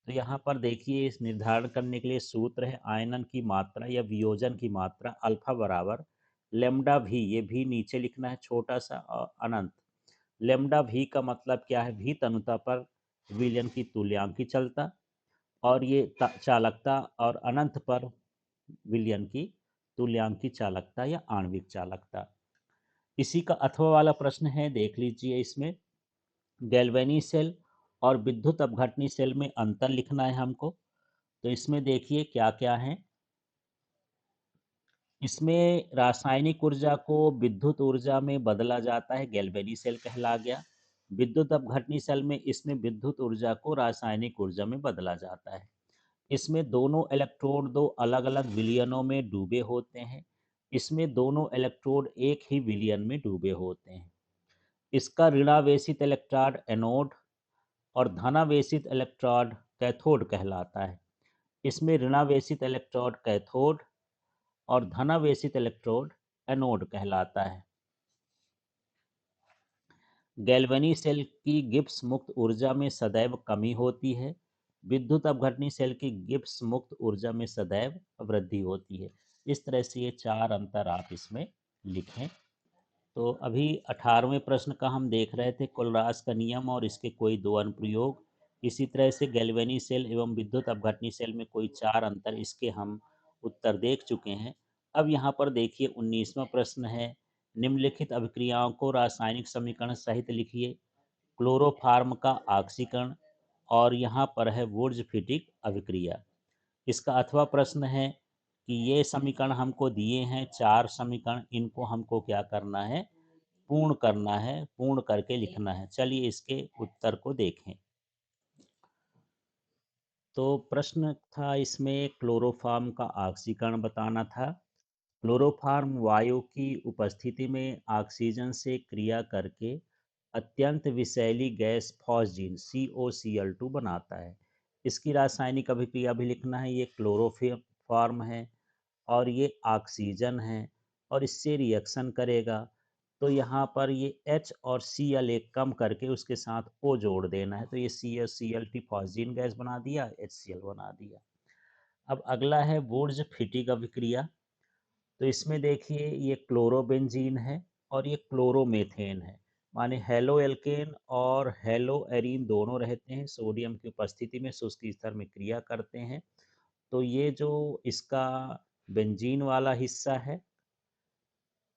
तो यहाँ पर देखिए, इस निर्धारण करने के लिए सूत्र है आयनन की मात्रा या वियोजन की मात्रा अल्फा बराबर लेमडा भी, ये भी नीचे लिखना है छोटा सा, और अनंत। लेमडा भी का मतलब क्या है, भी तनुता पर विलयन की तुल्यांकी चलता, और ये चालकता, और अनंत पर विलयन की तुल्यांकी चालकता या आणविक चालकता। इसी का अथवा वाला प्रश्न है, देख लीजिए। इसमें गैल्वेनी सेल और विद्युत अपघटनी सेल में अंतर लिखना है हमको। तो इसमें देखिए क्या क्या है। इसमें रासायनिक ऊर्जा को विद्युत ऊर्जा में बदला जाता है, गैल्वेनी सेल कहला गया। विद्युत अपघटनी सेल में इसमें विद्युत ऊर्जा को रासायनिक ऊर्जा में बदला जाता है। इसमें दोनों इलेक्ट्रोड दो अलग अलग विलयनों में डूबे होते हैं। इसमें दोनों इलेक्ट्रोड एक ही विलयन में डूबे होते हैं। इसका ऋणावेशित इलेक्ट्रोड एनोड और धनावेशित इलेक्ट्रोड कैथोड कहलाता है। इसमें ऋणावेशित इलेक्ट्रोड कैथोड और धनावेशित इलेक्ट्रोड एनोड कहलाता है। गैल्वेनी सेल की गिब्स मुक्त ऊर्जा में सदैव कमी होती है। विद्युत अपघटनी सेल की गिब्स मुक्त ऊर्जा में सदैव वृद्धि होती है। इस तरह से ये चार अंतर आप इसमें लिखें। तो अभी 18वें प्रश्न का हम देख रहे थे, कोलरास का नियम और इसके कोई दो अनुप्रयोग। इसी तरह से गैल्वेनी सेल एवं विद्युत अपघटनी सेल में कोई चार अंतर, इसके हम उत्तर देख चुके हैं। अब यहाँ पर देखिए 19वां प्रश्न है, निम्नलिखित अभिक्रियाओं को रासायनिक समीकरण सहित लिखिए। क्लोरोफार्म का ऑक्सीकरण, और यहाँ पर है वुर्ज-फिटिक अभिक्रिया। इसका अथवा प्रश्न है कि ये समीकरण हमको दिए हैं, चार समीकरण, इनको हमको क्या करना है, पूर्ण करना है, पूर्ण करके लिखना है। चलिए इसके उत्तर को देखें। तो प्रश्न था इसमें क्लोरोफार्म का ऑक्सीकरण बताना था। क्लोरोफार्म वायु की उपस्थिति में ऑक्सीजन से क्रिया करके अत्यंत विषैली गैस फॉस्जीन COCl2 बनाता है। इसकी रासायनिक अभिक्रिया भी लिखना है। ये क्लोरोफार्म है और ये ऑक्सीजन है, और इससे रिएक्शन करेगा। तो यहाँ पर ये H और Cl एक कम करके उसके साथ O जोड़ देना है, तो ये COCl2 फॉस्जीन गैस बना दिया, HCl बना दिया। अब अगला है वुर्ज फिटिक अभिक्रिया। तो इसमें देखिए ये क्लोरोबेंजीन है और ये क्लोरोमेथेन है, माने हेलो एल्केन और हेलो एरीन दोनों रहते हैं, सोडियम की उपस्थिति में शुष्क स्तर में क्रिया करते हैं। तो ये जो इसका बेंजीन वाला हिस्सा है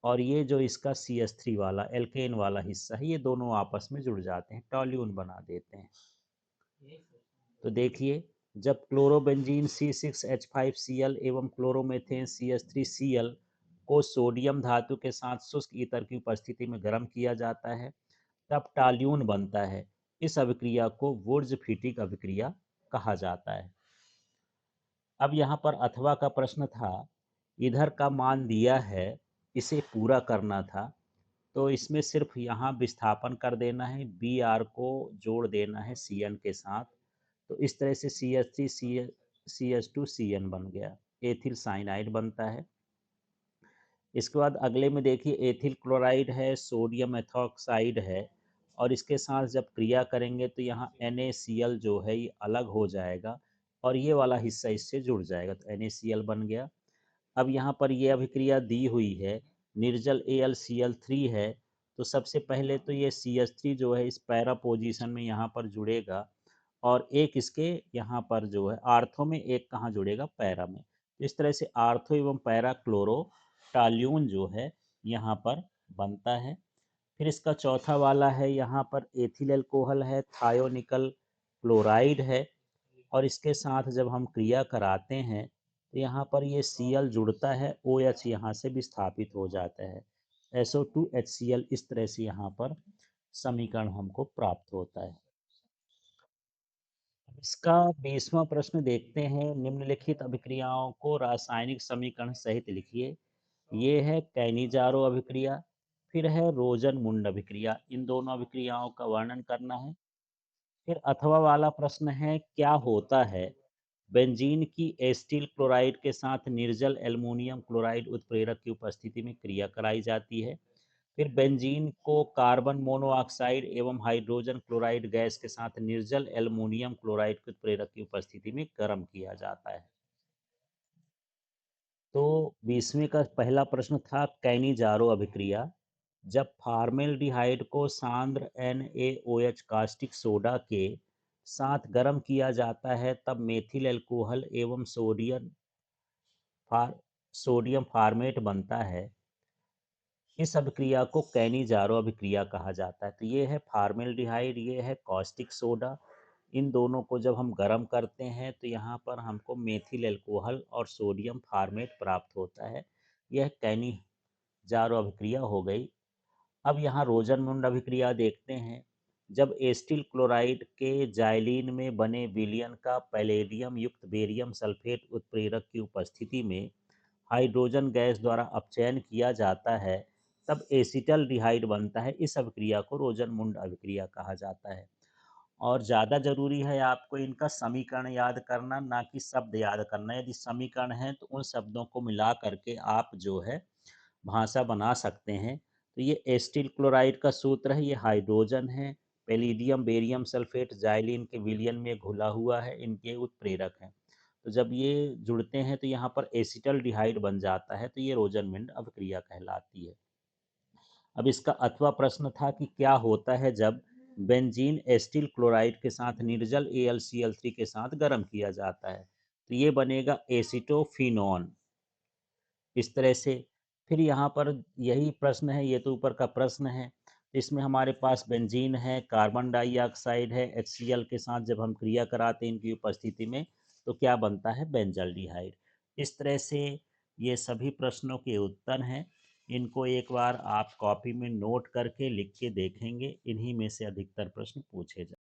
और ये जो इसका CH3 वाला एल्केन वाला हिस्सा है, ये दोनों आपस में जुड़ जाते हैं, टॉल्यून बना देते हैं। तो देखिए, जब क्लोरोबेंजीन C6H5Cl एवं क्लोरोमेथेन CH3Cl को सोडियम धातु के साथ शुष्क ईतर की उपस्थिति में गर्म किया जाता है, तब टॉल्यून बनता है। इस अभिक्रिया को वुर्ज फिटिक अभिक्रिया कहा जाता है। अब यहाँ पर अथवा का प्रश्न था, इधर का मान दिया है, इसे पूरा करना था। तो इसमें सिर्फ यहाँ विस्थापन कर देना है, Br को जोड़ देना है Cn के साथ। तो इस तरह से CH3 CH2Cn बन गया, एथिल साइनाइड बनता है। इसके बाद अगले में देखिए एथिल क्लोराइड है, सोडियम एथॉक्साइड है, और इसके साथ जब क्रिया करेंगे तो यहाँ NaCl जो है ये अलग हो जाएगा और ये वाला हिस्सा इससे जुड़ जाएगा, तो NaCl बन गया। अब यहाँ पर ये अभिक्रिया दी हुई है, निर्जल AlCl3 है। तो सबसे पहले तो ये CH3 जो है इस पैरा पोजीशन में यहाँ पर जुड़ेगा, और एक इसके यहाँ पर जो है आर्थो में, एक कहाँ जुड़ेगा, पैरा में। इस तरह से आर्थो एवं पैरा क्लोरो टाल्यून जो है यहाँ पर बनता है। फिर इसका चौथा वाला है, यहाँ पर एथिल अल्कोहल है, थायोनिकल क्लोराइड है, और इसके साथ जब हम क्रिया कराते हैं तो यहाँ पर ये Cl जुड़ता है, OH यहाँ से विस्थापित हो जाता है। SO2 HCl, इस तरह से यहाँ पर समीकरण हमको प्राप्त होता है। इसका 20वां प्रश्न देखते हैं। निम्नलिखित अभिक्रियाओं को रासायनिक समीकरण सहित लिखिए। ये है कैनिजारो अभिक्रिया, फिर है रोजन मुंड अभिक्रिया। इन दोनों अभिक्रियाओं का वर्णन करना है। फिर अथवा वाला प्रश्न है, क्या होता है बेंजीन की एस्टिल क्लोराइड के साथ निर्जल एल्युमिनियम क्लोराइड उत्प्रेरक की उपस्थिति में क्रिया कराई जाती है। फिर बेंजीन को कार्बन मोनोऑक्साइड एवं हाइड्रोजन क्लोराइड गैस के साथ निर्जल एल्युमिनियम क्लोराइड के उत्प्रेरक की उपस्थिति में गर्म किया जाता है। तो 20वें का पहला प्रश्न था कैनिजारो अभिक्रिया। जब फार्मेल्डिहाइड को सांद्र NaOH कास्टिक सोडा के साथ गर्म किया जाता है, तब मेथिल अल्कोहल एवं सोडियम फार्मेट बनता है। इस अभिक्रिया को कैनिजारो अभिक्रिया कहा जाता है। तो ये है फार्मेल्डिहाइड, ये है कॉस्टिक सोडा। इन दोनों को जब हम गर्म करते हैं तो यहाँ पर हमको मेथिल अल्कोहल और सोडियम फार्मेट प्राप्त होता है। यह कैनिजारो अभिक्रिया हो गई। अब यहाँ रोजनमुंड अभिक्रिया देखते हैं। जब एस्टिल क्लोराइड के जाइलीन में बने विलयन का पैलेडियम युक्त बेरियम सल्फेट उत्प्रेरक की उपस्थिति में हाइड्रोजन गैस द्वारा अपचयन किया जाता है, तब एसिटल्डिहाइड बनता है। इस अभिक्रिया को रोजनमुंड अभिक्रिया कहा जाता है। और ज़्यादा ज़रूरी है आपको इनका समीकरण याद करना, ना कि शब्द याद करना। यदि समीकरण है तो उन शब्दों को मिला करके आप जो है भाषा बना सकते हैं। तो ये एस्टिल क्लोराइड का सूत्र है, ये हाइड्रोजन है, पैलिडियम बेरियम सल्फेट जाइलिन के विलयन में घुला हुआ है, इनके उत्प्रेरक हैं। तो जब ये जुड़ते हैं तो यहाँ पर एसिटल्डिहाइड बन जाता है, तो ये रोजनमुंड अभिक्रिया कहलाती है। अब इसका अथवा प्रश्न था कि क्या होता है जब बेंजीन एस्टिल क्लोराइड के साथ निर्जल AlCl3 के साथ गर्म किया जाता है। तो ये बनेगा एसिटोफिनॉन, इस तरह से। फिर यहाँ पर यही प्रश्न है, ये तो ऊपर का प्रश्न है। इसमें हमारे पास बेंजीन है, कार्बन डाइऑक्साइड है, HCl के साथ जब हम क्रिया कराते हैं इनकी उपस्थिति में, तो क्या बनता है, बेंजल्डिहाइड। इस तरह से ये सभी प्रश्नों के उत्तर हैं। इनको एक बार आप कॉपी में नोट करके लिख के देखेंगे, इन्हीं में से अधिकतर प्रश्न पूछे जाए।